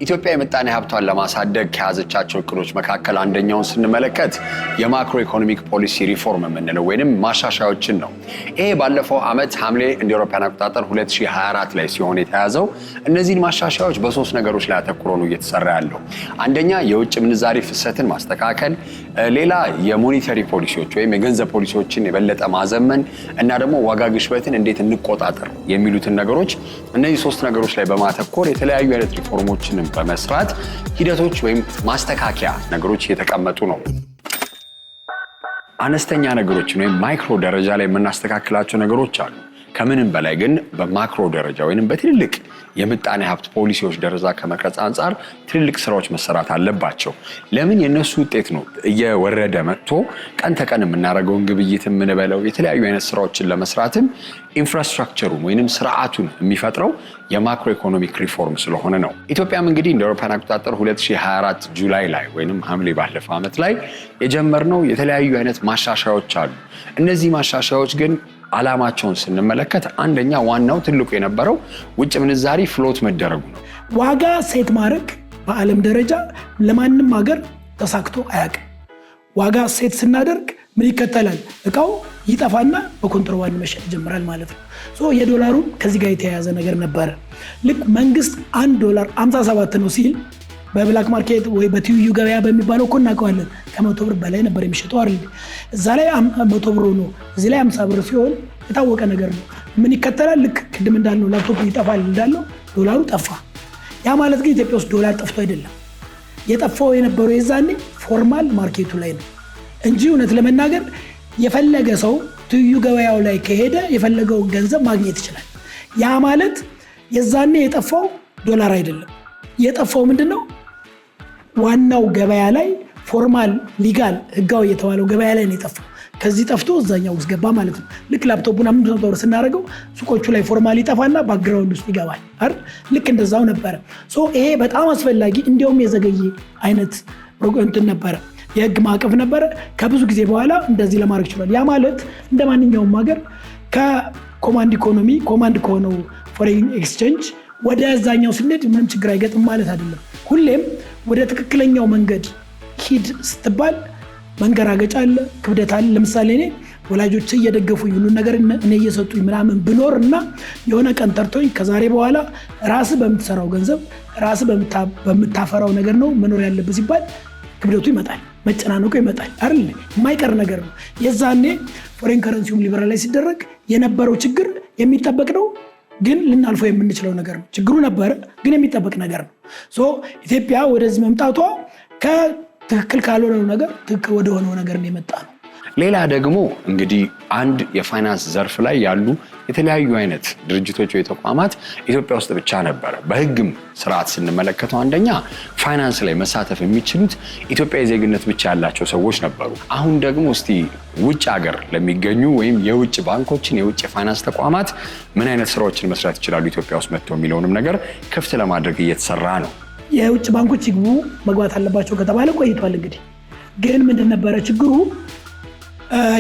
ኢትዮጵያ የምጣኔ ሀብቷን ለማሳደግ ከያዘቻቸው እቅዶች መካከል አንደኛውን ስንመለከት የማክሮ ኢኮኖሚክ ፖሊሲ ሪፎርም የምንለው ወይንም ማሻሻያዎችን ነው። ይሄ ባለፈው ዓመት ሐምሌ እንደ አውሮፓውያን አቆጣጠር 2024 ላይ ሲሆን የተያዘው እነዚህን ማሻሻያዎች በሶስት ነገሮች ላይ አተኩሮ ነው እየተሰራ ያለው። አንደኛ የውጭ ምንዛሪ ፍሰትን ማስተካከል፣ ሌላ የሞኔታሪ ፖሊሲዎች ወይም የገንዘብ ፖሊሲዎችን የበለጠ ማዘመን እና ደግሞ ዋጋ ግሽበትን እንዴት እንቆጣጠር የሚሉትን ነገሮች እነዚህ ሶስት ነገሮች ላይ በማተኮር የተለያዩ አይነት ሪፎርሞችን በመስራት ሂደቶች ወይም ማስተካከያ ነገሮች እየተቀመጡ ነው። አነስተኛ ነገሮችን ወይም ማይክሮ ደረጃ ላይ የምናስተካክላቸው ነገሮች አሉ። ከምንም በላይ ግን በማክሮ ደረጃ ወይንም በትልልቅ የምጣኔ ሀብት ፖሊሲዎች ደረጃ ከመቅረጽ አንጻር ትልልቅ ስራዎች መሰራት አለባቸው። ለምን? የነሱ ውጤት ነው እየወረደ መጥቶ ቀን ተቀን የምናደርገውን ግብይት የምንበለው የተለያዩ አይነት ስራዎችን ለመስራትም ኢንፍራስትራክቸሩን ወይንም ስርዓቱን የሚፈጥረው የማክሮ ኢኮኖሚክ ሪፎርም ስለሆነ ነው። ኢትዮጵያም እንግዲህ እንደ አውሮፓውያን አቆጣጠር 2024 ጁላይ ላይ ወይንም ሐምሌ ባለፈው ዓመት ላይ የጀመርነው የተለያዩ አይነት ማሻሻያዎች አሉ። እነዚህ ማሻሻያዎች ግን ዓላማቸውን ስንመለከት አንደኛ ዋናው ትልቁ የነበረው ውጭ ምንዛሪ ፍሎት መደረጉ ነው። ዋጋ ሴት ማድረግ በዓለም ደረጃ ለማንም ሀገር ተሳክቶ አያውቅም። ዋጋ ሴት ስናደርግ ምን ይከተላል? እቃው ይጠፋና በኮንትሮባንድ መሸጥ ይጀምራል ማለት ነው። የዶላሩ ከዚህ ጋር የተያያዘ ነገር ነበረ። ልክ መንግስት $1 57 ነው ሲል በብላክ ማርኬት ወይ በትይዩ ገበያ በሚባለው እኮ እናውቀዋለን ከ100 ብር በላይ ነበር የሚሸጠው አይደል? እዛ ላይ 100 ብር ነው፣ እዚህ ላይ 50 ብር ሲሆን የታወቀ ነገር ነው። ምን ይከተላል? ልክ ቅድም እንዳልነው ላፕቶፕ ይጠፋል እንዳለው ዶላሩ ጠፋ። ያ ማለት ግን ኢትዮጵያ ውስጥ ዶላር ጠፍቶ አይደለም። የጠፋው የነበረው የዛኔ ፎርማል ማርኬቱ ላይ ነው እንጂ እውነት ለመናገር የፈለገ ሰው ትይዩ ገበያው ላይ ከሄደ የፈለገውን ገንዘብ ማግኘት ይችላል። ያ ማለት የዛኔ የጠፋው ዶላር አይደለም። የጠፋው ምንድነው? ዋናው ገበያ ላይ ፎርማል ሊጋል ህጋዊ የተባለው ገበያ ላይ ነው የጠፋው። ከዚህ ጠፍቶ እዛኛው ውስጥ ገባ ማለት ነው። ልክ ላፕቶፑን 500 ብር ስናደርገው ሱቆቹ ላይ ፎርማል ይጠፋና ባክግራውንድ ውስጥ ይገባል አይደል? ልክ እንደዛው ነበረ። ይሄ በጣም አስፈላጊ እንዲያውም የዘገየ አይነት እንትን ነበረ፣ የህግ ማዕቀፍ ነበረ። ከብዙ ጊዜ በኋላ እንደዚህ ለማድረግ ይችላል። ያ ማለት እንደ ማንኛውም ሀገር ከኮማንድ ኢኮኖሚ ኮማንድ ከሆነው ፎሬን ኤክስቼንጅ ወደ እዛኛው ስንሄድ ምንም ችግር አይገጥም ማለት አይደለም። ሁሌም ወደ ትክክለኛው መንገድ ሂድ ስትባል መንገራገጫ አለ፣ ክብደት አለ። ለምሳሌ እኔ ወላጆቼ እየደገፉኝ ሁሉ ነገር እኔ እየሰጡኝ ምናምን ብኖር እና የሆነ ቀን ጠርቶኝ ከዛሬ በኋላ ራስ በምትሰራው ገንዘብ ራስ በምታፈራው ነገር ነው መኖር ያለበት ሲባል ክብደቱ ይመጣል፣ መጨናነቁ ይመጣል አይደል? የማይቀር ነገር ነው። የዛኔ ፎሬን ከረንሲውም ሊበራላይዝ ሲደረግ የነበረው ችግር የሚጠበቅ ነው፣ ግን ልናልፈው የምንችለው ነገር ነው። ችግሩ ነበረ፣ ግን የሚጠበቅ ነገር ነው። ኢትዮጵያ ወደዚህ መምጣቷ ከትክክል ካልሆነው ነገር ትክክል ወደሆነው ነገር ነው የመጣ ነው። ሌላ ደግሞ እንግዲህ አንድ የፋይናንስ ዘርፍ ላይ ያሉ የተለያዩ አይነት ድርጅቶች ወይ ተቋማት ኢትዮጵያ ውስጥ ብቻ ነበረ። በህግም ስርዓት ስንመለከተው አንደኛ ፋይናንስ ላይ መሳተፍ የሚችሉት ኢትዮጵያዊ ዜግነት ብቻ ያላቸው ሰዎች ነበሩ። አሁን ደግሞ እስቲ ውጭ ሀገር ለሚገኙ ወይም የውጭ ባንኮችን የውጭ ፋይናንስ ተቋማት ምን አይነት ስራዎችን መስራት ይችላሉ ኢትዮጵያ ውስጥ መጥተው የሚለውንም ነገር ክፍት ለማድረግ እየተሰራ ነው። የውጭ ባንኮች ይግቡ መግባት አለባቸው ከተባለ ቆይቷል። እንግዲህ ግን ምንድን ነበረ ችግሩ?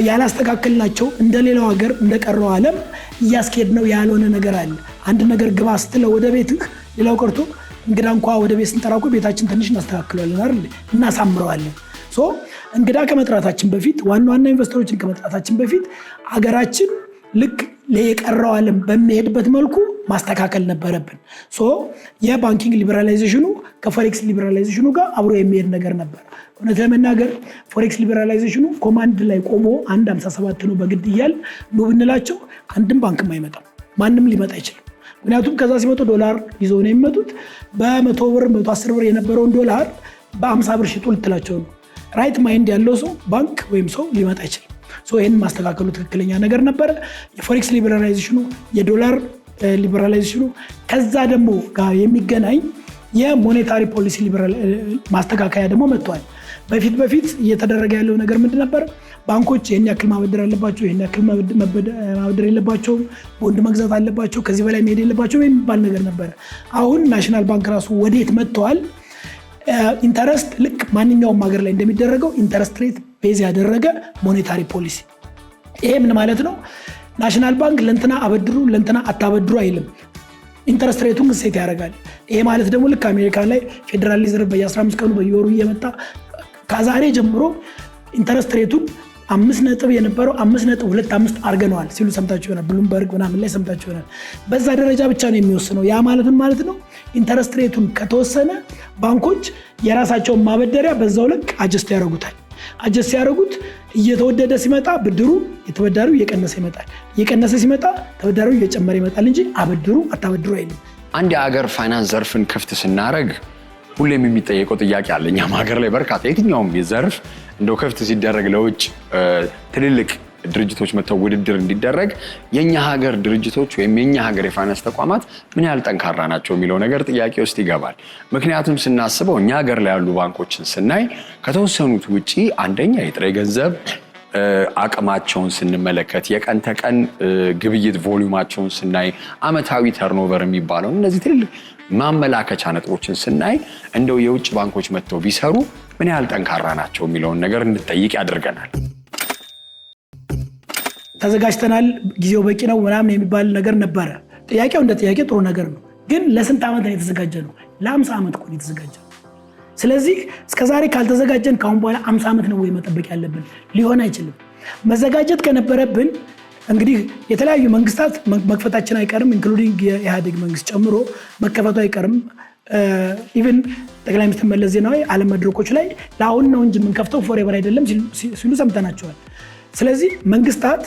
ያላስተካከልናቸው እንደሌላው ሀገር እንደቀረው ዓለም እያስኬድ ነው ያልሆነ ነገር አለ። አንድ ነገር ግባ ስትለው ወደ ቤትህ ሌላው ቀርቶ እንግዳ እንኳ ወደ ቤት ስንጠራው ቤታችን ትንሽ እናስተካክለዋለን አይደል? እናሳምረዋለን። እንግዳ ከመጥራታችን በፊት ዋና ኢንቨስተሮችን ከመጥራታችን በፊት አገራችን ልክ ለየቀረው ዓለም በሚሄድበት መልኩ ማስተካከል ነበረብን። የባንኪንግ ሊበራላይዜሽኑ ከፎሬክስ ሊበራላይዜሽኑ ጋር አብሮ የሚሄድ ነገር ነበር። እውነት ለመናገር ፎሬክስ ሊበራላይዜሽኑ ኮማንድ ላይ ቆሞ 157 ነው በግድ እያል ነው ብንላቸው አንድም ባንክም አይመጣም፣ ማንም ሊመጣ አይችልም። ምክንያቱም ከዛ ሲመጡ ዶላር ይዘው ነው የሚመጡት። በ100 ብር 110 ብር የነበረውን ዶላር በ50 ብር ሽጡ ልትላቸው ነው። ራይት ማይንድ ያለው ሰው ባንክ ወይም ሰው ሊመጣ አይችልም። ይህን ማስተካከሉ ትክክለኛ ነገር ነበረ። የፎሬክስ ሊበራላይዜሽኑ፣ የዶላር ሊበራላይዜሽኑ ከዛ ደግሞ ጋር የሚገናኝ የሞኔታሪ ፖሊሲ ማስተካከያ ደግሞ መጥቷል። በፊት እየተደረገ ያለው ነገር ምንድን ነበር? ባንኮች ይህን ያክል ማበደር አለባቸው፣ ይህን ያክል ማበደር የለባቸውም፣ ቦንድ መግዛት አለባቸው፣ ከዚህ በላይ መሄድ የለባቸው የሚባል ነገር ነበረ። አሁን ናሽናል ባንክ ራሱ ወዴት መጥተዋል? ኢንተረስት ልክ ማንኛውም ሀገር ላይ እንደሚደረገው ኢንተረስት ሬት ቤዝ ያደረገ ሞኔታሪ ፖሊሲ። ይሄ ምን ማለት ነው? ናሽናል ባንክ ለእንትና አበድሩ ለእንትና አታበድሩ አይልም። ኢንተረስት ሬቱን ሴት ያደርጋል። ይሄ ማለት ደግሞ ልክ አሜሪካ ላይ ፌዴራል ሪዘርቭ በየ15 ቀኑ በየወሩ እየመጣ ከዛሬ ጀምሮ ኢንተረስት ሬቱን 5 የነበረው 5.25 አድርገነዋል ሲሉ ሰምታችሁ ይሆናል። ብሉምበርግ ምናምን ላይ ሰምታችሁ ይሆናል። በዛ ደረጃ ብቻ ነው የሚወስነው። ያ ማለት ነው ኢንተረስት ሬቱን ከተወሰነ ባንኮች የራሳቸውን ማበደሪያ በዛው ልክ አጀስት ያደርጉታል። አጀስት ያደርጉት እየተወደደ ሲመጣ ብድሩ የተበዳሪው እየቀነሰ ይመጣል፣ እየቀነሰ ሲመጣ ተበዳሪው እየጨመረ ይመጣል እንጂ አበድሩ አታበድሩ አይልም። አንድ የሀገር ፋይናንስ ዘርፍን ክፍት ስናደርግ ሁሌም የሚጠየቀው ጥያቄ አለ። እኛም ሀገር ላይ በርካታ የትኛውም የዘርፍ እንደው ክፍት ሲደረግ ለውጭ ትልልቅ ድርጅቶች መጥተው ውድድር እንዲደረግ የኛ ሀገር ድርጅቶች ወይም የኛ ሀገር የፋይናንስ ተቋማት ምን ያህል ጠንካራ ናቸው የሚለው ነገር ጥያቄ ውስጥ ይገባል። ምክንያቱም ስናስበው እኛ ሀገር ላይ ያሉ ባንኮችን ስናይ ከተወሰኑት ውጪ አንደኛ የጥሬ ገንዘብ አቅማቸውን ስንመለከት፣ የቀን ተቀን ግብይት ቮሊዩማቸውን ስናይ፣ አመታዊ ተርኖቨር የሚባለው እነዚህ ትልልቅ ማመላከቻ ነጥቦችን ስናይ እንደው የውጭ ባንኮች መጥተው ቢሰሩ ምን ያህል ጠንካራ ናቸው የሚለውን ነገር እንድጠይቅ ያደርገናል። ተዘጋጅተናል፣ ጊዜው በቂ ነው ምናምን የሚባል ነገር ነበረ። ጥያቄው እንደ ጥያቄ ጥሩ ነገር ነው፣ ግን ለስንት ዓመት ነው የተዘጋጀ ነው? ለ50 ዓመት እኮ ነው የተዘጋጀ። ስለዚህ እስከዛሬ ካልተዘጋጀን ካሁን በኋላ 50 ዓመት ነው ወይ መጠበቅ ያለብን? ሊሆን አይችልም። መዘጋጀት ከነበረብን እንግዲህ የተለያዩ መንግስታት መክፈታችን አይቀርም፣ ኢንክሉዲንግ የኢህአዴግ መንግስት ጨምሮ መከፈቱ አይቀርም። ኢቭን ጠቅላይ ሚኒስትር መለስ ዜናዊ ዓለም መድረኮች ላይ ለአሁን ነው እንጂ የምንከፍተው ፎሬቨር አይደለም ሲሉ ሰምተናቸዋል። ስለዚህ መንግስታት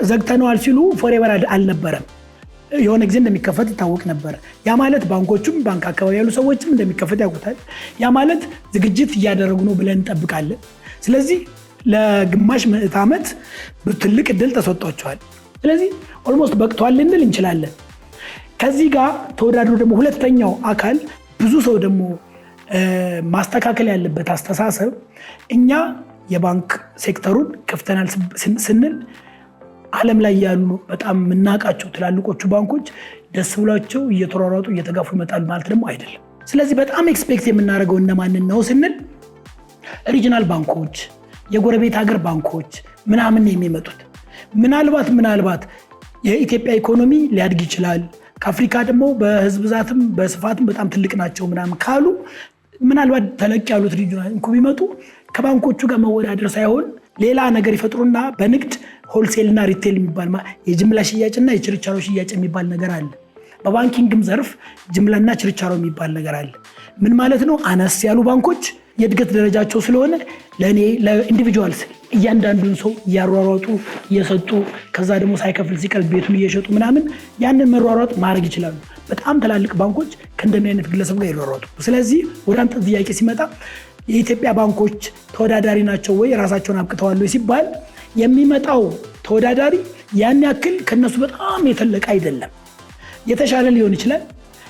ዘግተነዋል ሲሉ ፎሬቨር አልነበረም፣ የሆነ ጊዜ እንደሚከፈት ይታወቅ ነበር። ያ ማለት ባንኮቹም ባንክ አካባቢ ያሉ ሰዎችም እንደሚከፈት ያውቁታል። ያ ማለት ዝግጅት እያደረጉ ነው ብለን እንጠብቃለን። ስለዚህ ለግማሽ ምዕት ዓመት ትልቅ እድል ተሰጥቷቸዋል። ስለዚህ ኦልሞስት በቅቷል ልንል እንችላለን። ከዚህ ጋር ተወዳድሮ ደግሞ ሁለተኛው አካል ብዙ ሰው ደግሞ ማስተካከል ያለበት አስተሳሰብ፣ እኛ የባንክ ሴክተሩን ከፍተናል ስንል ዓለም ላይ ያሉ በጣም የምናውቃቸው ትላልቆቹ ባንኮች ደስ ብሏቸው እየተሯሯጡ እየተጋፉ ይመጣሉ ማለት ደግሞ አይደለም። ስለዚህ በጣም ኤክስፔክት የምናደርገው እነማንን ነው ስንል ሪጂናል ባንኮች፣ የጎረቤት ሀገር ባንኮች ምናምን የሚመጡት ምናልባት የኢትዮጵያ ኢኮኖሚ ሊያድግ ይችላል፣ ከአፍሪካ ደግሞ በህዝብ ብዛትም በስፋትም በጣም ትልቅ ናቸው ምናምን ካሉ ምናልባት ተለቅ ያሉት ሪጂናል እንኳ ቢመጡ ከባንኮቹ ጋር መወዳደር ሳይሆን ሌላ ነገር ይፈጥሩና በንግድ ሆልሴልና ሪቴል የሚባል የጅምላ ሽያጭና የችርቻሮ ሽያጭ የሚባል ነገር አለ። በባንኪንግም ዘርፍ ጅምላና ችርቻሮ የሚባል ነገር አለ። ምን ማለት ነው? አነስ ያሉ ባንኮች የእድገት ደረጃቸው ስለሆነ ለእኔ ለኢንዲቪጁዋልስ እያንዳንዱን ሰው እያሯሯጡ እየሰጡ ከዛ ደግሞ ሳይከፍል ሲቀር ቤቱን እየሸጡ ምናምን ያንን መሯሯጥ ማድረግ ይችላሉ። በጣም ትላልቅ ባንኮች ከእንደምን አይነት ግለሰብ ጋር ይሯሯጡ። ስለዚህ ወደ አንተ ጥያቄ ሲመጣ የኢትዮጵያ ባንኮች ተወዳዳሪ ናቸው ወይ ራሳቸውን አብቅተዋል ወይ ሲባል የሚመጣው ተወዳዳሪ ያን ያክል ከነሱ በጣም የተለቀ አይደለም። የተሻለ ሊሆን ይችላል፣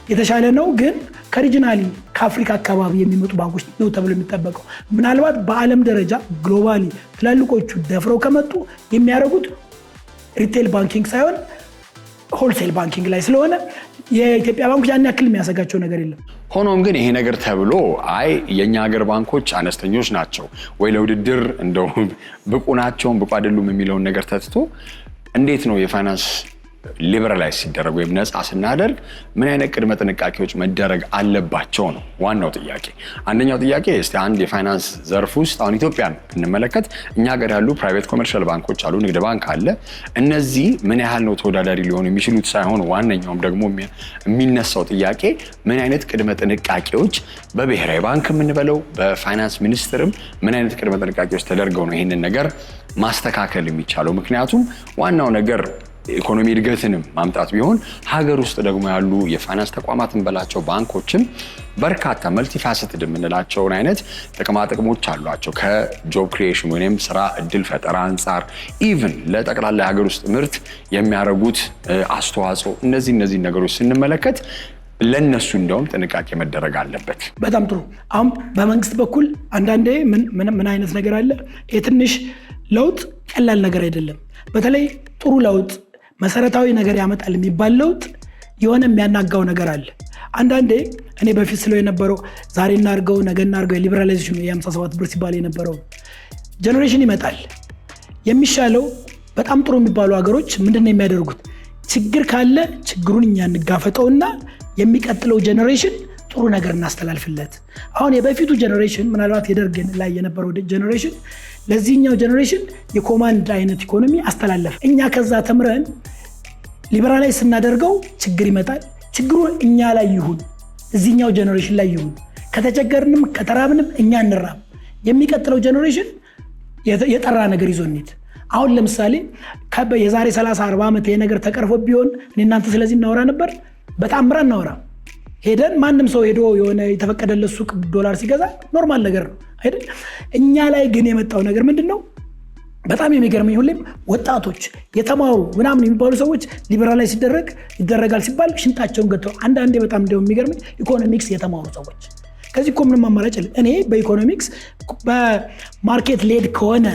የተሻለ ነው፣ ግን ከሪጂናሊ ከአፍሪካ አካባቢ የሚመጡ ባንኮች ነው ተብሎ የሚጠበቀው። ምናልባት በዓለም ደረጃ ግሎባሊ ትላልቆቹ ደፍረው ከመጡ የሚያደርጉት ሪቴል ባንኪንግ ሳይሆን ሆልሴል ባንኪንግ ላይ ስለሆነ የኢትዮጵያ ባንኮች ያን ያክል የሚያሰጋቸው ነገር የለም። ሆኖም ግን ይሄ ነገር ተብሎ አይ የኛ ሀገር ባንኮች አነስተኞች ናቸው ወይ ለውድድር እንደው ብቁ ናቸው ብቁ አይደሉም የሚለውን ነገር ተትቶ እንዴት ነው የፋይናንስ ሊበራላይዝ ሲደረግ ወይም ነፃ ስናደርግ ምን አይነት ቅድመ ጥንቃቄዎች መደረግ አለባቸው ነው ዋናው ጥያቄ። አንደኛው ጥያቄ እስቲ አንድ የፋይናንስ ዘርፍ ውስጥ አሁን ኢትዮጵያን እንመለከት። እኛ ሀገር ያሉ ፕራይቬት ኮመርሻል ባንኮች አሉ፣ ንግድ ባንክ አለ። እነዚህ ምን ያህል ነው ተወዳዳሪ ሊሆኑ የሚችሉት ሳይሆን ዋነኛውም ደግሞ የሚነሳው ጥያቄ ምን አይነት ቅድመ ጥንቃቄዎች በብሔራዊ ባንክ የምንበለው በፋይናንስ ሚኒስትርም ምን አይነት ቅድመ ጥንቃቄዎች ተደርገው ነው ይህንን ነገር ማስተካከል የሚቻለው? ምክንያቱም ዋናው ነገር ኢኮኖሚ እድገትንም ማምጣት ቢሆን ሀገር ውስጥ ደግሞ ያሉ የፋይናንስ ተቋማትን በላቸው ባንኮችም በርካታ መልቲፋሴትድ የምንላቸውን አይነት ጥቅማ ጥቅሞች አሏቸው። ከጆብ ክሪኤሽን ወይም ስራ እድል ፈጠራ አንጻር ኢቭን ለጠቅላላ የሀገር ውስጥ ምርት የሚያደርጉት አስተዋጽኦ እነዚህ ነገሮች ስንመለከት ለነሱ እንደውም ጥንቃቄ መደረግ አለበት። በጣም ጥሩ። አሁን በመንግስት በኩል አንዳንዴ ምን አይነት ነገር አለ? የትንሽ ለውጥ ቀላል ነገር አይደለም። በተለይ ጥሩ ለውጥ መሰረታዊ ነገር ያመጣል የሚባል ለውጥ የሆነ የሚያናጋው ነገር አለ። አንዳንዴ እኔ በፊት ስለው የነበረው ዛሬ እናርገው ነገ እናርገው የሊበራላይዜሽኑ የ57 ብር ሲባል የነበረው ጀነሬሽን ይመጣል። የሚሻለው በጣም ጥሩ የሚባሉ ሀገሮች ምንድነው የሚያደርጉት? ችግር ካለ ችግሩን እኛ እንጋፈጠውና የሚቀጥለው ጀነሬሽን ጥሩ ነገር እናስተላልፍለት። አሁን የበፊቱ ጀነሬሽን ምናልባት የደርግ ላይ የነበረው ጀነሬሽን ለዚህኛው ጀነሬሽን የኮማንድ አይነት ኢኮኖሚ አስተላለፈ። እኛ ከዛ ተምረን ሊበራላይዝ ስናደርገው ችግር ይመጣል። ችግሩ እኛ ላይ ይሁን፣ እዚህኛው ጀነሬሽን ላይ ይሁን። ከተቸገርንም ከተራብንም እኛ እንራብ። የሚቀጥለው ጀነሬሽን የጠራ ነገር ይዞ እንሂድ። አሁን ለምሳሌ የዛሬ 30-40 ዓመት ይሄ ነገር ተቀርፎ ቢሆን እኔ እናንተ ስለዚህ እናወራ ነበር? በጣም ምራ እናወራ። ሄደን ማንም ሰው ሄዶ የሆነ የተፈቀደለት ሱቅ ዶላር ሲገዛ ኖርማል ነገር ነው አይደል? እኛ ላይ ግን የመጣው ነገር ምንድነው? በጣም የሚገርመኝ ሁሌም ወጣቶች የተማሩ ምናምን የሚባሉ ሰዎች ሊበራላይዝ ይደረጋል ሲባል ሽንጣቸውን ገተው፣ አንዳንዴ በጣም እንደው የሚገርመኝ ኢኮኖሚክስ የተማሩ ሰዎች ከዚህ እኮ ምንም አማራጭ የለም። እኔ በኢኮኖሚክስ በማርኬት ሌድ ከሆነ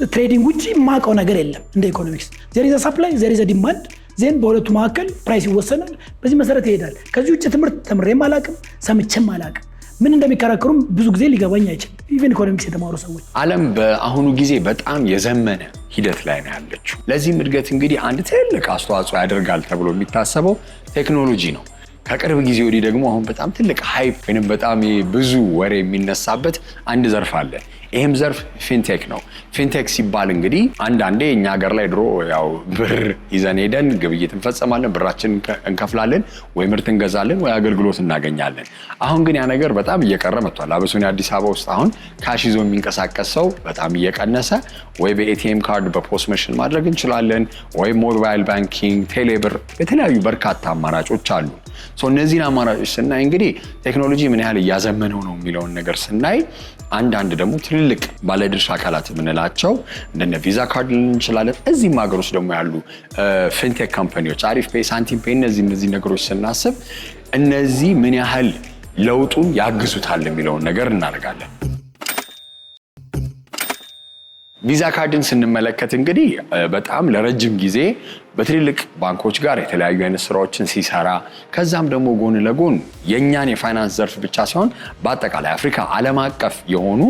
ትሬዲንግ ውጪ የማውቀው ነገር የለም። እንደ ኢኮኖሚክስ there is a supply there is a demand ዜን በሁለቱ መካከል ፕራይስ ይወሰናል። በዚህ መሰረት ይሄዳል። ከዚህ ውጭ ትምህርት ተምሬም አላውቅም፣ ሰምቼም አላውቅም። ምን እንደሚከራከሩም ብዙ ጊዜ ሊገባኝ አይችልም። ኢቨን ኢኮኖሚክስ የተማሩ ሰዎች። ዓለም በአሁኑ ጊዜ በጣም የዘመነ ሂደት ላይ ነው ያለችው። ለዚህም እድገት እንግዲህ አንድ ትልቅ አስተዋጽኦ ያደርጋል ተብሎ የሚታሰበው ቴክኖሎጂ ነው። ከቅርብ ጊዜ ወዲህ ደግሞ አሁን በጣም ትልቅ ሃይፕ ወይንም በጣም ብዙ ወሬ የሚነሳበት አንድ ዘርፍ አለ። ይሄም ዘርፍ ፊንቴክ ነው። ፊንቴክ ሲባል እንግዲህ አንዳንዴ እኛ ሀገር ላይ ድሮ ያው ብር ይዘን ሄደን ግብይት እንፈጽማለን፣ ብራችን እንከፍላለን፣ ወይ ምርት እንገዛለን፣ ወይ አገልግሎት እናገኛለን። አሁን ግን ያ ነገር በጣም እየቀረ መጥቷል። አብሶ አዲስ አበባ ውስጥ አሁን ካሽ ይዞ የሚንቀሳቀስ ሰው በጣም እየቀነሰ፣ ወይ በኤቲኤም ካርድ በፖስት መሽን ማድረግ እንችላለን፣ ወይ ሞባይል ባንኪንግ፣ ቴሌብር፣ የተለያዩ በርካታ አማራጮች አሉ። እነዚህን አማራጮች ስናይ እንግዲህ ቴክኖሎጂ ምን ያህል እያዘመነው ነው የሚለውን ነገር ስናይ አንዳንድ ደግሞ ትልልቅ ባለድርሻ አካላት የምንላቸው እንደነ ቪዛ ካርድ እንችላለን። እዚህም ሀገር ውስጥ ደግሞ ያሉ ፊንቴክ ካምፓኒዎች አሪፍ ፔይ፣ ሳንቲም ፔይ፣ እነዚህ ነገሮች ስናስብ እነዚህ ምን ያህል ለውጡን ያግዙታል የሚለውን ነገር እናደርጋለን። ቪዛ ካርድን ስንመለከት እንግዲህ በጣም ለረጅም ጊዜ በትልልቅ ባንኮች ጋር የተለያዩ አይነት ስራዎችን ሲሰራ ከዛም ደግሞ ጎን ለጎን የኛን የፋይናንስ ዘርፍ ብቻ ሳይሆን በአጠቃላይ አፍሪካ ዓለም አቀፍ የሆኑ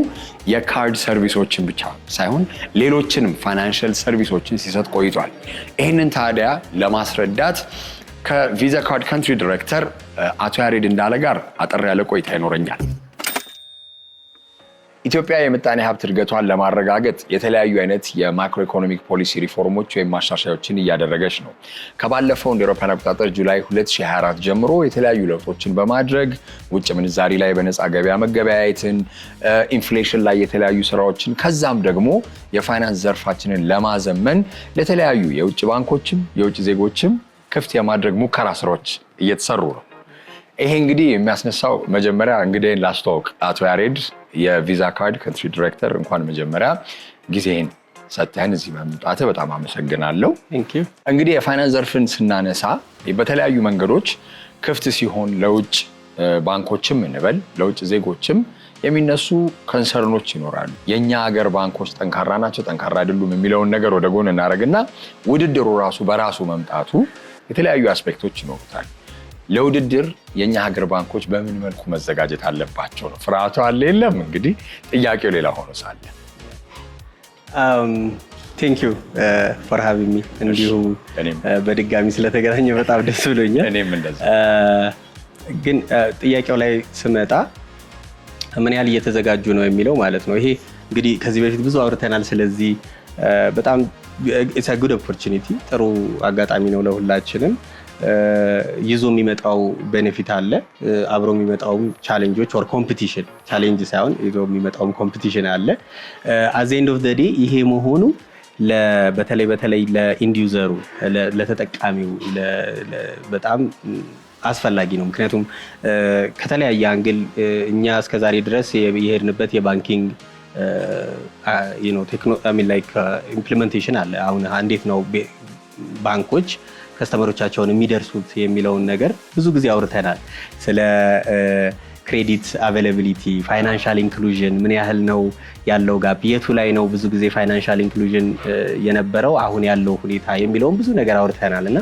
የካርድ ሰርቪሶችን ብቻ ሳይሆን ሌሎችንም ፋይናንሻል ሰርቪሶችን ሲሰጥ ቆይቷል። ይህንን ታዲያ ለማስረዳት ከቪዛ ካርድ ካንትሪ ዳይሬክተር አቶ ያሬድ እንዳለ ጋር አጠር ያለ ቆይታ ይኖረኛል። ኢትዮጵያ የምጣኔ ሀብት እድገቷን ለማረጋገጥ የተለያዩ አይነት የማክሮ ኢኮኖሚክ ፖሊሲ ሪፎርሞች ወይም ማሻሻያዎችን እያደረገች ነው። ከባለፈው እንደ አውሮፓውያን አቆጣጠር ጁላይ 2024 ጀምሮ የተለያዩ ለውጦችን በማድረግ ውጭ ምንዛሪ ላይ በነፃ ገበያ መገበያየትን፣ ኢንፍሌሽን ላይ የተለያዩ ስራዎችን ከዛም ደግሞ የፋይናንስ ዘርፋችንን ለማዘመን ለተለያዩ የውጭ ባንኮችም የውጭ ዜጎችም ክፍት የማድረግ ሙከራ ስራዎች እየተሰሩ ነው። ይሄ እንግዲህ የሚያስነሳው መጀመሪያ እንግዲህን ላስተዋውቅ። አቶ ያሬድ የቪዛ ካርድ ካንትሪ ዳይሬክተር፣ እንኳን መጀመሪያ ጊዜህን ሰጥተህን እዚህ በመምጣት በጣም አመሰግናለሁ። እንግዲህ የፋይናንስ ዘርፍን ስናነሳ በተለያዩ መንገዶች ክፍት ሲሆን ለውጭ ባንኮችም እንበል ለውጭ ዜጎችም የሚነሱ ኮንሰርኖች ይኖራሉ። የኛ ሀገር ባንኮች ጠንካራ ናቸው፣ ጠንካራ አይደሉም የሚለውን ነገር ወደ ጎን እናደርግና ውድድሩ ራሱ በራሱ መምጣቱ የተለያዩ አስፔክቶች ይኖሩታል። ለውድድር የኛ ሀገር ባንኮች በምን መልኩ መዘጋጀት አለባቸው ነው? ፍርሃቱ አለ የለም? እንግዲህ ጥያቄው ሌላ ሆኖ ሳለ ቴንክ ዩ ፎር ሃቪንግ ሚ። እንዲሁ በድጋሚ ስለተገናኘ በጣም ደስ ብሎኛል። እኔም እንደዛ። ግን ጥያቄው ላይ ስመጣ ምን ያህል እየተዘጋጁ ነው የሚለው ማለት ነው። ይሄ እንግዲህ ከዚህ በፊት ብዙ አውርተናል። ስለዚህ በጣም ኢትስ አ ጉድ ኦፖርቹኒቲ፣ ጥሩ አጋጣሚ ነው ለሁላችንም። ይዞ የሚመጣው ቤኔፊት አለ፣ አብሮ የሚመጣውም ቻሌንጆች ኦር ኮምፒቲሽን፣ ቻሌንጅ ሳይሆን ይዞ የሚመጣውም ኮምፒቲሽን አለ። አት ዘ ኤንድ ኦፍ ዘ ዴይ ይሄ መሆኑ በተለይ ለኢንድ ዩዘሩ ለተጠቃሚው በጣም አስፈላጊ ነው። ምክንያቱም ከተለያየ አንግል እኛ እስከዛሬ ድረስ የሄድንበት የባንኪንግ ኢምፕሊሜንቴሽን አለ። አሁን እንዴት ነው ባንኮች ከስተመሮቻቸውን የሚደርሱት የሚለውን ነገር ብዙ ጊዜ አውርተናል። ስለ ክሬዲት አቬይላቢሊቲ፣ ፋይናንሻል ኢንክሉዥን ምን ያህል ነው ያለው ጋፕ፣ የቱ ላይ ነው ብዙ ጊዜ ፋይናንሻል ኢንክሉዥን የነበረው፣ አሁን ያለው ሁኔታ የሚለውን ብዙ ነገር አውርተናል እና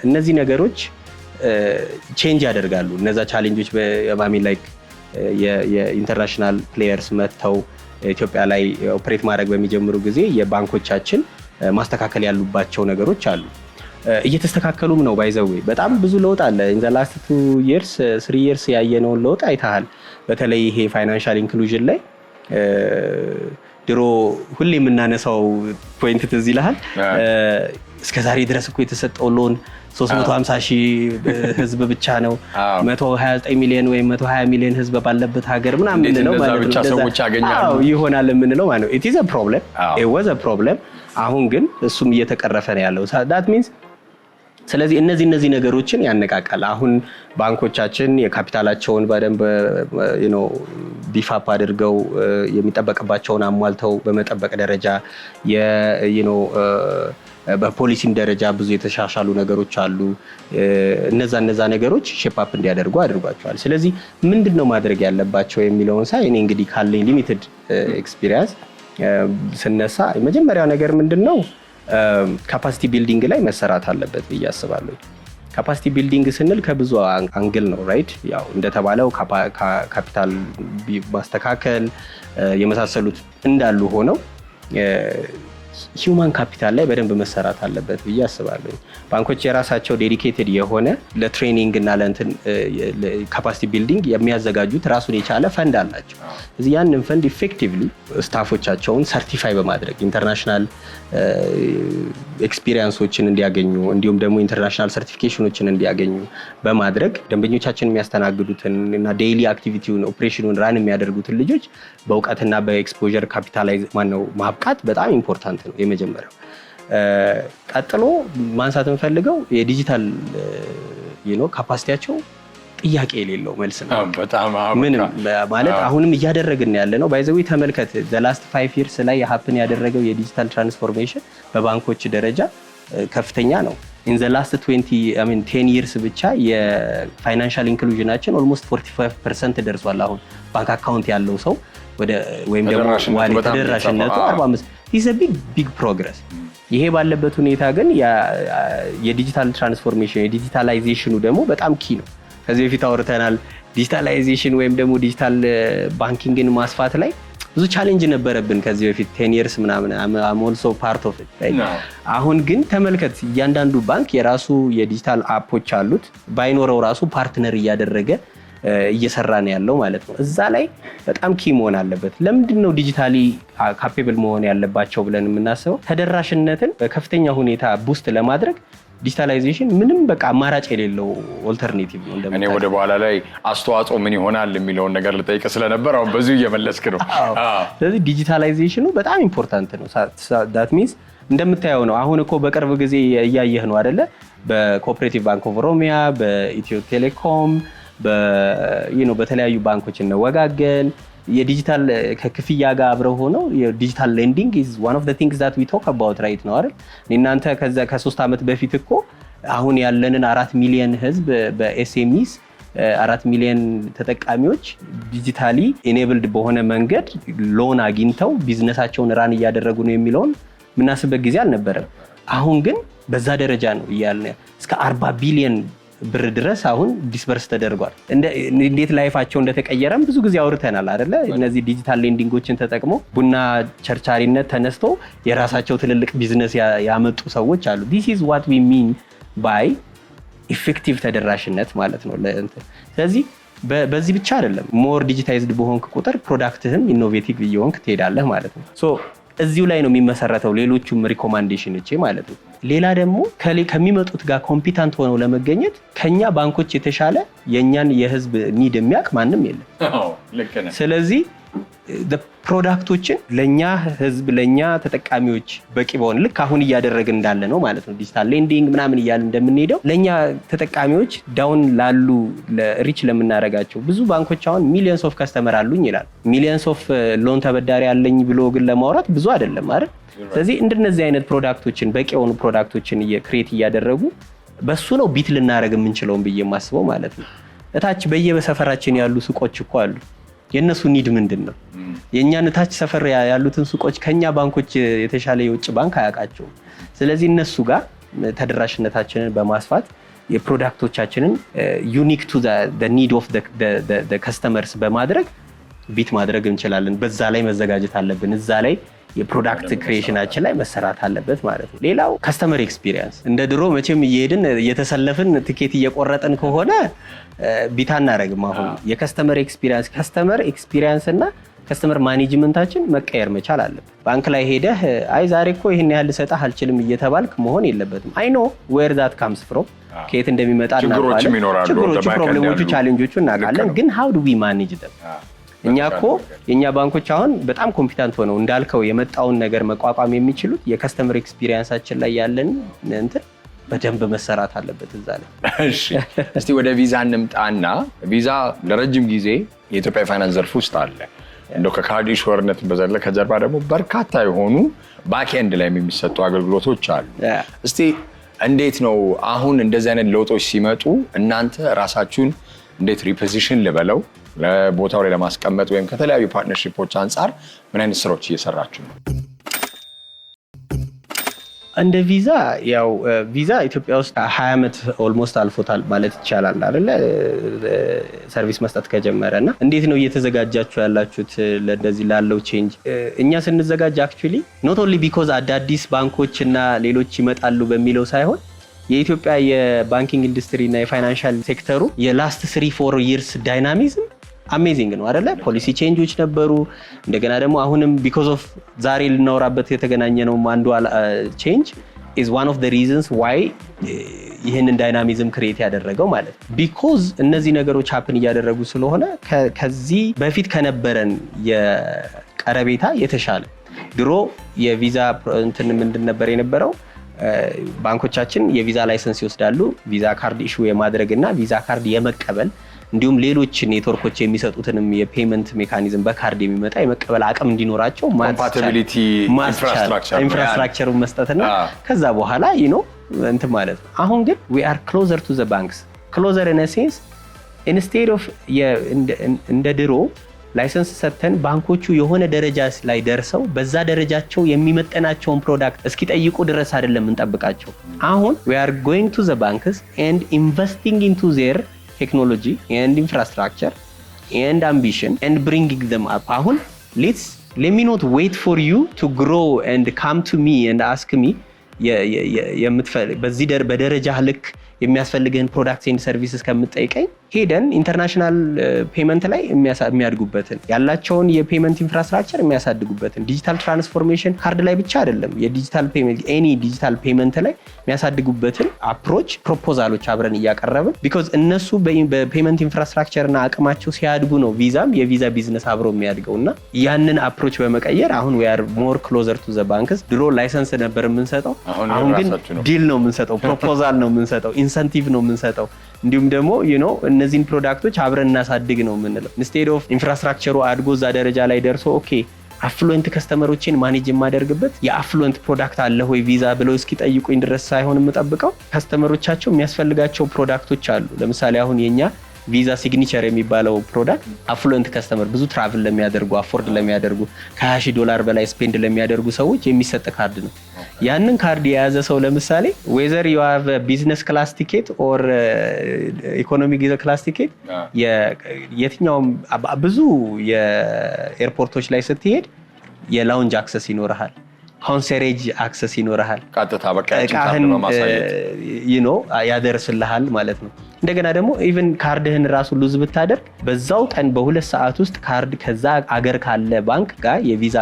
እነዚህ ነገሮች ቼንጅ ያደርጋሉ። እነዛ ቻሌንጆች በማሚን ላይ የኢንተርናሽናል ፕሌየርስ መጥተው ኢትዮጵያ ላይ ኦፕሬት ማድረግ በሚጀምሩ ጊዜ የባንኮቻችን ማስተካከል ያሉባቸው ነገሮች አሉ። እየተስተካከሉም ነው። ባይዘው በጣም ብዙ ለውጥ አለ። ኢን ዘ ላስት 2 years 3 years ያየነውን ለውጥ አይተሃል። በተለይ ይሄ ፋይናንሻል ኢንክሉዥን ላይ ድሮ ሁሌ የምናነሳው ፖይንት ትዝ ይልሃል። እስከዛሬ ድረስ እኮ የተሰጠው ሎን 350 ሺህ ህዝብ ብቻ ነው 129 ሚሊዮን ወይም 120 ሚሊዮን ህዝብ ባለበት ሀገር ምናምን ነው ማለት ነው። ሰዎች ያገኛሉ ይሆናል የምንለው ማለት ነው። it is a problem, it was a problem። አሁን ግን እሱም እየተቀረፈ ነው ያለው። that means ስለዚህ እነዚህ ነገሮችን ያነቃቃል። አሁን ባንኮቻችን የካፒታላቸውን በደንብ ቢፋፕ አድርገው የሚጠበቅባቸውን አሟልተው በመጠበቅ ደረጃ በፖሊሲም ደረጃ ብዙ የተሻሻሉ ነገሮች አሉ። እነዛ ነገሮች ሼፕ አፕ እንዲያደርጉ አድርጓቸዋል። ስለዚህ ምንድነው ማድረግ ያለባቸው የሚለውን ሳይ እኔ እንግዲህ ካለኝ ሊሚትድ ኤክስፒሪየንስ ስነሳ የመጀመሪያው ነገር ምንድነው ካፓሲቲ ቢልዲንግ ላይ መሰራት አለበት ብዬ አስባለሁ። ካፓሲቲ ቢልዲንግ ስንል ከብዙ አንግል ነው ራይት። ያው እንደተባለው ካፒታል ማስተካከል የመሳሰሉት እንዳሉ ሆነው ሂውማን ካፒታል ላይ በደንብ መሰራት አለበት ብዬ አስባለሁ። ባንኮች የራሳቸው ዴዲኬትድ የሆነ ለትሬኒንግ እና ለእንትን ካፓሲቲ ቢልዲንግ የሚያዘጋጁት ራሱን የቻለ ፈንድ አላቸው። ስለዚህ ያንን ፈንድ ኢፌክቲቭሊ ስታፎቻቸውን ሰርቲፋይ በማድረግ ኢንተርናሽናል ኤክስፒሪየንሶችን እንዲያገኙ እንዲሁም ደግሞ ኢንተርናሽናል ሰርቲፊኬሽኖችን እንዲያገኙ በማድረግ ደንበኞቻችን የሚያስተናግዱትን እና ዴይሊ አክቲቪቲውን ኦፕሬሽኑን ራን የሚያደርጉትን ልጆች በእውቀትና በኤክስፖዠር ካፒታላይዝ ማብቃት በጣም ኢምፖርታንት ነው የመጀመሪያው። ቀጥሎ ማንሳት የምፈልገው የዲጂታል ካፓሲቲያቸው ጥያቄ የሌለው መልስ ነው። በጣም ምንም ማለት አሁንም እያደረግን ያለ ነው። ባይዘዊ ተመልከት the last 5 years ላይ ሀፕን ያደረገው የዲጂታል ትራንስፎርሜሽን በባንኮች ደረጃ ከፍተኛ ነው። in the last 10 years ብቻ የፋይናንሻል ኢንክሉዥናችን ኦልሞስት 45% ደርሷል። አሁን ባንክ አካውንት ያለው ሰው ወይም ደግሞ ዋሌት ተደራሽነቱ 45 is a big progress። ይሄ ባለበት ሁኔታ ግን የዲጂታል ትራንስፎርሜሽን የዲጂታላይዜሽኑ ደግሞ በጣም ኪ ነው። ከዚህ በፊት አውርተናል። ዲጂታላይዜሽን ወይም ደግሞ ዲጂታል ባንኪንግን ማስፋት ላይ ብዙ ቻሌንጅ ነበረብን ከዚህ በፊት 10 years ምናምን I'm also part of it። አሁን ግን ተመልከት እያንዳንዱ ባንክ የራሱ የዲጂታል አፖች አሉት። ባይኖረው ራሱ ፓርትነር እያደረገ እየሰራ ነው ያለው ማለት ነው። እዛ ላይ በጣም ኪ መሆን አለበት። ለምንድነው ዲጂታሊ ካፔብል መሆን ያለባቸው ብለን የምናስበው? ተደራሽነትን በከፍተኛ ሁኔታ ቡስት ለማድረግ ዲጂታላይዜሽን ምንም በቃ አማራጭ የሌለው ኦልተርኔቲቭ ነው። እኔ ወደ በኋላ ላይ አስተዋጽኦ ምን ይሆናል የሚለውን ነገር ልጠይቅ ስለነበር አሁን በዚሁ እየመለስክ ነው። ስለዚህ ዲጂታላይዜሽኑ በጣም ኢምፖርታንት ነው። that means እንደምታየው ነው። አሁን እኮ በቅርብ ጊዜ እያየህ ነው አይደለ? በኮኦፐሬቲቭ ባንክ ኦፍ ኦሮሚያ፣ በኢትዮ ቴሌኮም፣ በተለያዩ ባንኮች እንወጋገን የዲጂታል ከክፍያ ጋር አብረው ሆነው የዲጂታል ሌንዲንግ is one of the things that we talk about right now አይደል? እናንተ ከ3 ዓመት በፊት እኮ አሁን ያለንን 4 ሚሊዮን ህዝብ በኤስኤምኢስ 4 ሚሊዮን ተጠቃሚዎች ዲጂታሊ ኢኔብልድ በሆነ መንገድ ሎን አግኝተው ቢዝነሳቸውን ራን እያደረጉ ነው የሚለውን ምናስበት ጊዜ አልነበረም። አሁን ግን በዛ ደረጃ ነው እያልን እስከ 40 ቢሊዮን ብር ድረስ አሁን ዲስበርስ ተደርጓል። እንዴት ላይፋቸው እንደተቀየረም ብዙ ጊዜ አውርተናል አይደለ? እነዚህ ዲጂታል ሌንዲንጎችን ተጠቅሞ ቡና ቸርቻሪነት ተነስቶ የራሳቸው ትልልቅ ቢዝነስ ያመጡ ሰዎች አሉ። this is what we mean by effective ተደራሽነት ማለት ነው። ስለዚህ በዚህ ብቻ አይደለም። ሞር ዲጂታይዝድ በሆንክ ቁጥር ፕሮዳክትህም ኢኖቬቲቭ እየሆንክ ትሄዳለህ ማለት ነው። እዚሁ ላይ ነው የሚመሰረተው ሌሎቹም ሪኮማንዴሽኖች ማለት ነው። ሌላ ደግሞ ከሚመጡት ጋር ኮምፒታንት ሆነው ለመገኘት ከኛ ባንኮች የተሻለ የኛን የህዝብ ኒድ የሚያውቅ ማንም የለም። ስለዚህ ፕሮዳክቶችን ለኛ ህዝብ ለኛ ተጠቃሚዎች በቂ በሆነ ልክ አሁን እያደረግን እንዳለ ነው ማለት ነው። ዲጂታል ሌንዲንግ ምናምን እያልን እንደምንሄደው ለኛ ተጠቃሚዎች ዳውን ላሉ ሪች ለምናረጋቸው ብዙ ባንኮች አሁን ሚሊየንስ ኦፍ ከስተመር አሉኝ ይላል። ሚሊየንስ ኦፍ ሎን ተበዳሪ አለኝ ብሎ ግን ለማውራት ብዙ አይደለም አይደል? ስለዚህ እንደነዚህ አይነት ፕሮዳክቶችን በቂ የሆኑ ፕሮዳክቶችን ክሬት እያደረጉ በሱ ነው ቢት ልናረግ የምንችለውን ብዬ የማስበው ማለት ነው። እታች በየበሰፈራችን ያሉ ሱቆች እኮ አሉ። የነሱ ኒድ ምንድነው? የኛን ታች ሰፈር ያሉትን ሱቆች ከኛ ባንኮች የተሻለ የውጭ ባንክ አያውቃቸውም። ስለዚህ እነሱ ጋር ተደራሽነታችንን በማስፋት የፕሮዳክቶቻችንን ዩኒክ ቱ the need of the customers በማድረግ ቢት ማድረግ እንችላለን። በዛ ላይ መዘጋጀት አለብን። እዛ ላይ የፕሮዳክት ክሪኤሽናችን ላይ መሰራት አለበት ማለት ነው። ሌላው ከስተመር ኤክስፒሪየንስ እንደ ድሮ መቼም እየሄድን እየተሰለፍን ትኬት እየቆረጥን ከሆነ ቢት አናረግም። አሁን የከስተመር ኤክስፒሪየንስ እና ከስተመር ማኔጅመንታችን መቀየር መቻል አለበት። ባንክ ላይ ሄደህ አይ ዛሬ እኮ ይሄን ያህል ልሰጥህ አልችልም እየተባልክ መሆን የለበትም። አይ ኖ ዌር ዛት ካምስ ፍሮም ከየት እንደሚመጣ እናውቃለን። ችግሮቹ፣ ፕሮብሌሞቹ፣ ቻሌንጆቹ እናውቃለን። ግን ሃው ዱ ዊ ማኔጅ them? እኛ እኮ የኛ ባንኮች አሁን በጣም ኮምፒታንት ሆነው እንዳልከው የመጣውን ነገር መቋቋም የሚችሉት የከስተመር ኤክስፒሪየንሳችን ላይ ያለን እንትን በደንብ መሰራት አለበት እዛ ላይ። እሺ እስቲ ወደ ቪዛ እንምጣና ቪዛ ለረጅም ጊዜ የኢትዮጵያ ፋይናንስ ዘርፍ ውስጥ አለ። እንደው ከካርድ ኢሹወርነት በዘለለ ከጀርባ ደግሞ በርካታ የሆኑ ባክኤንድ ላይ የሚሰጡ አገልግሎቶች አሉ። እስቲ እንዴት ነው አሁን እንደዚህ አይነት ለውጦች ሲመጡ እናንተ ራሳችሁን እንዴት ሪፖዚሽን ልበለው ለቦታው ላይ ለማስቀመጥ ወይም ከተለያዩ ፓርትነርሺፖች አንፃር ምን አይነት ስራዎች እየሰራችሁ ነው? እንደ ቪዛ ያው ቪዛ ኢትዮጵያ ውስጥ 20 ዓመት ኦልሞስት አልፎታል ማለት ይቻላል አይደለ? ሰርቪስ መስጠት ከጀመረና እንዴት ነው እየተዘጋጃችሁ ያላችሁት ለዚህ ላለው ቼንጅ? እኛ ስንዘጋጅ አክቹሊ ኖት ኦንሊ ቢኮዝ አዳዲስ ባንኮችና ሌሎች ይመጣሉ በሚለው ሳይሆን የኢትዮጵያ የባንኪንግ ኢንዱስትሪ እና የፋይናንሻል ሴክተሩ የላስት 3-4 ይርስ ዳይናሚዝም አሜዚንግ ነው አይደለ? ፖሊሲ ቼንጆች ነበሩ። እንደገና ደግሞ አሁንም ቢኮዝ ኦፍ ዛሬ ልናወራበት የተገናኘ ነው አንዱ ቼንጅ is one of the reasons why ይህንን ዳይናሚዝም ክሬት ያደረገው ማለት ነው። ቢኮዝ እነዚህ ነገሮች ሀፕን እያደረጉ ስለሆነ ከዚህ በፊት ከነበረን የቀረቤታ የተሻለ ድሮ የቪዛ እንትን ምንድን ነበር የነበረው? ባንኮቻችን የቪዛ ላይሰንስ ይወስዳሉ። ቪዛ ካርድ ኢሹ የማድረግ እና ቪዛ ካርድ የመቀበል እንዲሁም ሌሎች ኔትወርኮች የሚሰጡትንም የፔመንት ሜካኒዝም በካርድ የሚመጣ የመቀበል አቅም እንዲኖራቸው ኮምፓቲቢሊቲ ኢንፍራስትራክቸሩን መስጠትና ከዛ በኋላ እንትን ማለት ነው። አሁን ግን we are closer to the banks, closer in a sense instead of እንደ ድሮ ላይሰንስ ሰጥተን ባንኮቹ የሆነ ደረጃ ላይ ደርሰው በዛ ደረጃቸው የሚመጠናቸውን ፕሮዳክት እስኪጠይቁ ድረስ አይደለም እንጠብቃቸው። አሁን we are going to the banks and investing into their technology and infrastructure and ambition and bringing them up. አሁን let me not wait for you to grow and come to me and ask me በዚህ በደረጃ ልክ የሚያስፈልግህን ፕሮዳክት ኤንድ ሰርቪስስ ከምትጠይቀኝ ሄደን ኢንተርናሽናል ፔመንት ላይ የሚያድጉበትን ያላቸውን የፔመንት ኢንፍራስትራክቸር የሚያሳድጉበትን ዲጂታል ትራንስፎርሜሽን ካርድ ላይ ብቻ አይደለም የዲጂታል ፔመንት ኤኒ ዲጂታል ፔመንት ላይ የሚያሳድጉበትን አፕሮች ፕሮፖዛሎች አብረን እያቀረብን ቢኮዝ እነሱ በፔመንት ኢንፍራስትራክቸር እና አቅማቸው ሲያድጉ ነው ቪዛም የቪዛ ቢዝነስ አብሮ የሚያድገውና ያንን አፕሮች በመቀየር አሁን we are more closer to the banks። ድሮ ላይሰንስ ነበር የምንሰጠው፣ አሁን ግን ዲል ነው የምንሰጠው፣ ፕሮፖዛል ነው የምንሰጠው፣ ኢንሰንቲቭ ነው የምንሰጠው። እንዲሁም ደግሞ እነዚህን ፕሮዳክቶች አብረን እናሳድግ ነው የምንለው። ኢንስቴድ ኦፍ ኢንፍራስትራክቸሩ አድጎ እዛ ደረጃ ላይ ደርሶ ኦኬ አፍሉዌንት ከስተመሮችን ማኔጅ የማደርግበት የአፍሉዌንት ፕሮዳክት አለ ወይ ቪዛ ብለው እስኪጠይቁኝ ድረስ ሳይሆን የምጠብቀው ከስተመሮቻቸው የሚያስፈልጋቸው ፕሮዳክቶች አሉ። ለምሳሌ አሁን የኛ ቪዛ ሲግኒቸር የሚባለው ፕሮዳክት አፍሉዌንት ከስተመር ብዙ ትራቭል ለሚያደርጉ አፎርድ ለሚያደርጉ $20 በላይ ስፔንድ ለሚያደርጉ ሰዎች የሚሰጥ ካርድ ነው። ያንን ካርድ የያዘ ሰው ለምሳሌ whether you have a business class ticket or economic class ticket የትኛውም ብዙ የኤርፖርቶች ላይ ስትሄድ የላውንጅ አክሰስ ይኖርሃል፣ ኮንሰሬጅ አክሰስ ይኖርሃል፣ ቀጥታ በቃ ካርድ በማሳየት ያደርስልሃል ማለት ነው። እንደገና ደግሞ ኢቭን ካርድህን ራሱ ሉዝ ብታደርግ በዛው ቀን በ2 ሰዓት ውስጥ ካርድ ከዛ አገር ካለ ባንክ ጋር የቪዛ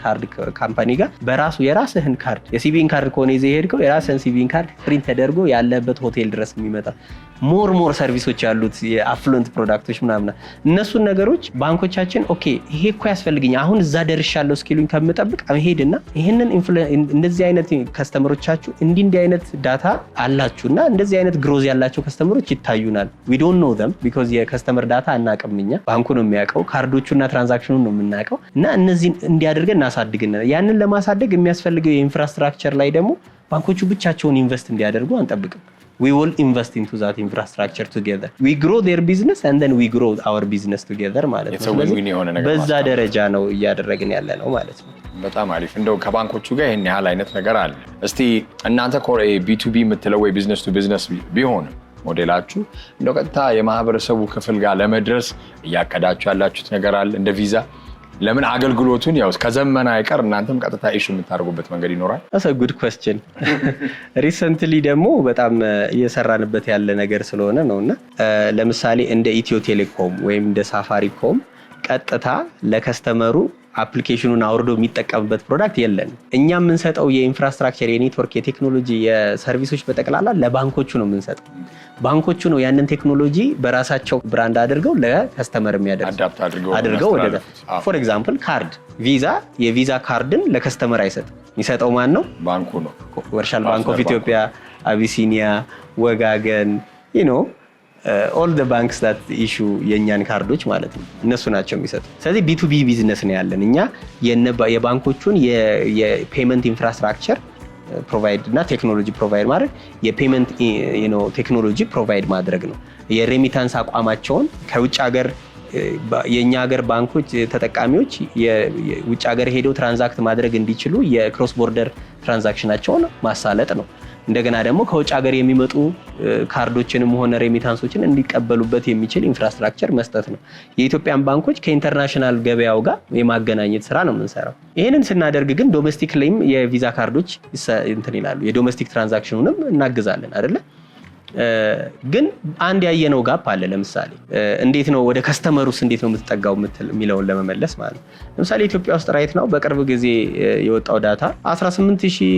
ካርድ ካምፓኒ ጋር በራሱ የራስህን ካርድ የሲቪን ካርድ ከሆነ ይዘህ ሄድከው የራስህን ሲቪን ካርድ ፕሪንት ተደርጎ ያለበት ሆቴል ድረስ የሚመጣ ሞር ሰርቪሶች ያሉት የአፍሉዌንት ፕሮዳክቶች ምናምን እነሱን ነገሮች ባንኮቻችን ኦኬ ይሄ እኮ ያስፈልግኝ አሁን እዛ ደርሻለሁ እስኪሉኝ ከምጠብቅ ሄድና ይሄንን እንደዚህ አይነት ከስተመሮቻችሁ እንዲህ አይነት ዳታ አላችሁና እንደዚህ አይነት ግሮዝ ያላቸው ከስተመሮች ይታዩናል። we don't know them because የከስተመር ዳታ አናውቅም እኛ፣ ባንኩ ነው የሚያውቀው፣ ካርዶቹና ትራንዛክሽኑን ነው የምናውቀው እና እነዚህን እንዲያደርገን እናሳድግና ያንን ለማሳደግ የሚያስፈልገው የኢንፍራስትራክቸር ላይ ደግሞ ባንኮቹ ብቻቸውን ኢንቨስት እንዲያደርጉ አንጠብቅም። we will invest into that infrastructure together. We grow their business and then we grow our business together ማለት ነው። ስለዚህ በዛ ደረጃ ነው እያደረግን ያለ ነው ማለት ነው። በጣም አሪፍ። እንደው ከባንኮቹ ጋር ይሄን ያህል አይነት ነገር አለ። እስቲ እናንተ ኮሬ B2B የምትለው ወይ ቢዝነስ ቱ ቢዝነስ ቢሆን ሞዴላችሁ እንደው ቀጥታ የማህበረሰቡ ክፍል ጋር ለመድረስ እያቀዳችሁ ያላችሁት ነገር አለ እንደ ቪዛ? ለምን አገልግሎቱን ያው ከዘመና አይቀር እናንተም ቀጥታ ኢሹ የምታደርጉበት መንገድ ይኖራል? That's a good question. Recently ደግሞ በጣም እየሰራንበት ያለ ነገር ስለሆነ ነውና ለምሳሌ እንደ ኢትዮ ቴሌኮም ወይም እንደ ሳፋሪኮም ቀጥታ ለከስተመሩ አፕሊኬሽኑን አውርዶ የሚጠቀምበት ፕሮዳክት የለን። እኛ የምንሰጠው የኢንፍራስትራክቸር፣ የኔትወርክ፣ የቴክኖሎጂ፣ የሰርቪሶች በጠቅላላ ለባንኮቹ ነው የምንሰጠው። ባንኮቹ ነው ያንን ቴክኖሎጂ በራሳቸው ብራንድ አድርገው ለከስተመር አድርገው ወደ ፎር ኤግዛምፕል ካርድ ቪዛ የቪዛ ካርድን ለከስተመር አይሰጥም። የሚሰጠው ማን ነው? ባንኩ ነው። ኮመርሻል ባንክ ኦፍ ኢትዮጵያ፣ አቢሲኒያ፣ ወጋገን all the banks that issue የኛን ካርዶች ማለት ነው እነሱ ናቸው የሚሰጡ። ስለዚህ B2B ቢዝነስ ነው ያለን እኛ የባንኮቹን የፔመንት ኢንፍራስትራክቸር ፕሮቫይድ እና ቴክኖሎጂ ፕሮቫይድ ማድረግ የፔመንት ቴክኖሎጂ ፕሮቫይድ ማድረግ ነው። የሬሚታንስ አቋማቸውን ከውጭ ሀገር የኛ ሀገር ባንኮች ተጠቃሚዎች የውጭ ሀገር ሄደው ትራንዛክት ማድረግ እንዲችሉ የክሮስ ቦርደር ትራንዛክሽናቸውን ማሳለጥ ነው። እንደገና ደግሞ ከውጭ ሀገር የሚመጡ ካርዶችንም ሆነ ሬሚታንሶችን እንዲቀበሉበት የሚችል ኢንፍራስትራክቸር መስጠት ነው። የኢትዮጵያን ባንኮች ከኢንተርናሽናል ገበያው ጋር የማገናኘት ስራ ነው የምንሰራው። ይህንን ስናደርግ ግን ዶሜስቲክ ላይም የቪዛ ካርዶች እንትን ይላሉ። የዶሜስቲክ ትራንዛክሽኑንም እናግዛለን አይደለ? ግን አንድ ያየነው ጋፕ አለ። ለምሳሌ እንዴት ነው ወደ ከስተመሩስ እንዴት ነው የምትጠጋው የሚለውን ለመመለስ ማለት ነው። ለምሳሌ ኢትዮጵያ ውስጥ ራይት ነው በቅርብ ጊዜ የወጣው ዳታ 18000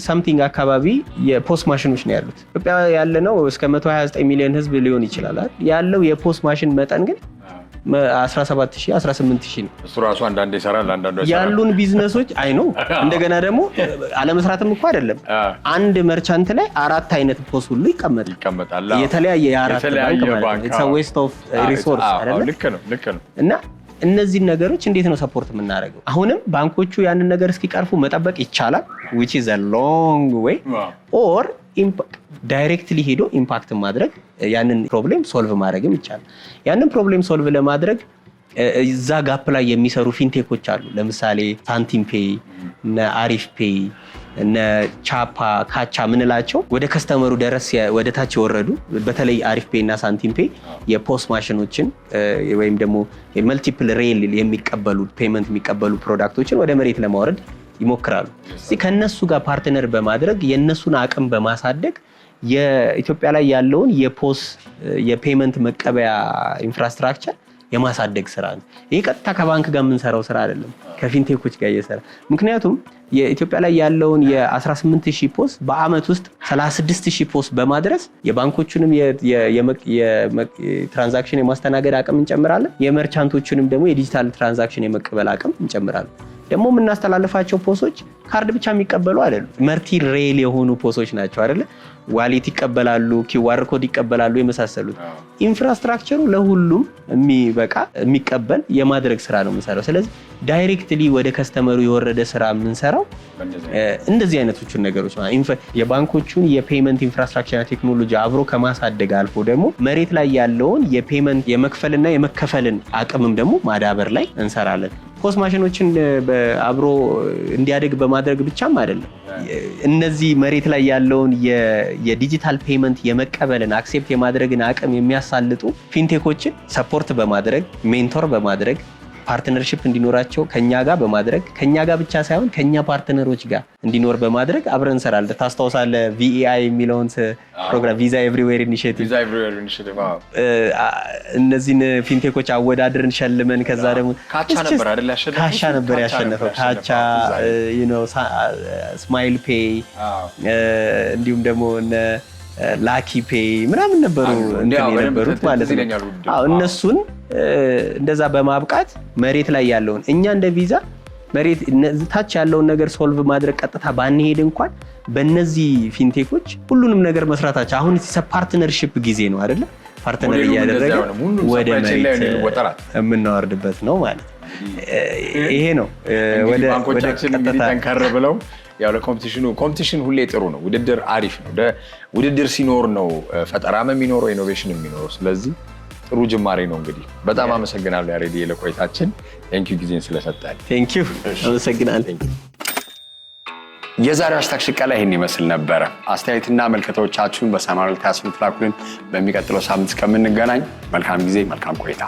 ሳምቲንግ አካባቢ የፖስት ማሽኖች ነው ያሉት። ኢትዮጵያ ያለነው እስከ 129 ሚሊዮን ህዝብ ሊሆን ይችላል ያለው የፖስት ማሽን መጠን ግን 17000 18000 ነው። እሱ ራሱ አንዳንዴ ይሰራል አንዳንዴ አይሰራም። ያሉን ቢዝነሶች አይ ነው እንደገና አለመስራትም እኮ አይደለም። አንድ መርቻንት ላይ 4 አይነት ፖስት ሁሉ ይቀመጣል። የተለያየ የአራት ባንክ it's a waste of resource አይደል? ልክ ነው። እና እነዚህ ነገሮች እንዴት ነው ሰፖርት የምናደርገው? አሁንም ባንኮቹ ያንን ነገር እስኪቀርፉ መጠበቅ ይቻላል which is a long way or ዳይሬክትሊ ሄዶ ኢምፓክት ማድረግ ያንን ፕሮብሌም ሶልቭ ማድረግም ይቻላል። ያንን ፕሮብሌም ሶልቭ ለማድረግ እዛ ጋፕ ላይ የሚሰሩ ፊንቴኮች አሉ። ለምሳሌ ሳንቲም ፔይ እና አሪፍ ፔይ እና ቻፓ ካቻ ምንላቸው ወደ ከስተመሩ ድረስ ወደ ታች የወረዱ በተለይ አሪፍ ፔይ እና ሳንቲም ፔይ የፖስት ማሽኖችን ወይም ደግሞ መልቲፕል ሬል የሚቀበሉ ፔመንት የሚቀበሉ ፕሮዳክቶችን ወደ መሬት ለማውረድ ይሞክራሉ። እዚህ ከነሱ ጋር ፓርትነር በማድረግ የነሱን አቅም በማሳደግ የኢትዮጵያ ላይ ያለውን የፔመንት መቀበያ ኢንፍራስትራክቸር የማሳደግ ስራ ነው። ይሄ ቀጥታ ከባንክ ጋር የምንሰራው ስራ አይደለም፣ ከፊንቴኮች ጋር እየሰራ ምክንያቱም የኢትዮጵያ ላይ ያለውን የ18000 ፖስት በአመት ውስጥ 36000 ፖስት በማድረስ የባንኮቹንም የትራንዛክሽን የማስተናገድ አቅም እንጨምራለን፣ የመርቻንቶቹንም ደግሞ የዲጂታል ትራንዛክሽን የመቀበል አቅም እንጨምራለን። ደግሞ የምናስተላልፋቸው ፖስቶች ካርድ ብቻ የሚቀበሉ አይደሉም፣ መልቲ ሬል የሆኑ ፖስቶች ናቸው አይደለ? ዋሌት ይቀበላሉ፣ ኪዋር ኮድ ይቀበላሉ፣ የመሳሰሉት ኢንፍራስትራክቸሩ ለሁሉም የሚቀበል የማድረግ ስራ ነው የምንሰራው። ስለዚህ ዳይሬክትሊ ወደ ከስተመሩ የወረደ ስራ የምንሰራው እንደዚህ አይነቶቹን ነገሮች የባንኮቹን የፔመንት ኢንፍራስትራክቸር ቴክኖሎጂ አብሮ ከማሳደግ አልፎ ደግሞ መሬት ላይ ያለውን የፔመንት የመክፈልና የመከፈልን አቅምም ደግሞ ማዳበር ላይ እንሰራለን። ፖስት ማሽኖችን አብሮ እንዲያደግ በማድረግ ብቻም አይደለም፣ እነዚህ መሬት ላይ ያለውን የዲጂታል ፔመንት የመቀበልን አክሴፕት የማድረግን አቅም የሚያሳልጡ ፊንቴኮችን ሰፖርት በማድረግ ሜንቶር በማድረግ ፓርትነርሺፕ እንዲኖራቸው ከኛ ጋር በማድረግ ከኛ ጋር ብቻ ሳይሆን ከኛ ፓርትነሮች ጋር እንዲኖር በማድረግ አብረን እንሰራለን። ታስታውሳለህ VEI የሚለውን ፕሮግራም ቪዛ ኤቭሪዌር ኢኒሺየቲቭ እነዚህን ፊንቴኮች አወዳድርን ሸልመን ከዛ ደግሞ ካቻ ነበር ያሸነፈው። ካቻ ስማይል ፔይ እንዲሁም ደግሞ ላኪ ፔይ ምናምን ነበሩ የነበሩት ማለት ነው። እነሱን እንደዛ በማብቃት መሬት ላይ ያለውን እኛ እንደ ቪዛ መሬት ታች ያለውን ነገር ሶልቭ ማድረግ ቀጥታ ባንሄድ እንኳን በእነዚህ ፊንቴኮች ሁሉንም ነገር መስራታቸው አሁን ፓርትነርሺፕ ጊዜ ነው አይደለ? ፓርትነር እያደረገ ወደ መሬት የምናወርድበት ነው ማለት ይሄ ነው። ወደ ቀጥታ ጠንከር ብለው ያው ኮምፒቲሽን ሁሌ ጥሩ ነው። ውድድር አሪፍ ነው። ውድድር ሲኖር ነው ፈጠራም የሚኖረው ኢኖቬሽን የሚኖረው። ስለዚህ ጥሩ ጅማሬ ነው። እንግዲህ በጣም አመሰግናለሁ ያሬድ ለቆይታችን። ቴንክ ዩ ጊዜን ስለሰጣል። ቴንክ ዩ አመሰግናለሁ። የዛሬው ሃሽታግ ሽቀላ ይህን ይመስል ነበረ። አስተያየትና መልከታዎቻችሁን በሰማያዊ ታስፍሩት ላኩልን። በሚቀጥለው ሳምንት እስከምንገናኝ መልካም ጊዜ፣ መልካም ቆይታ።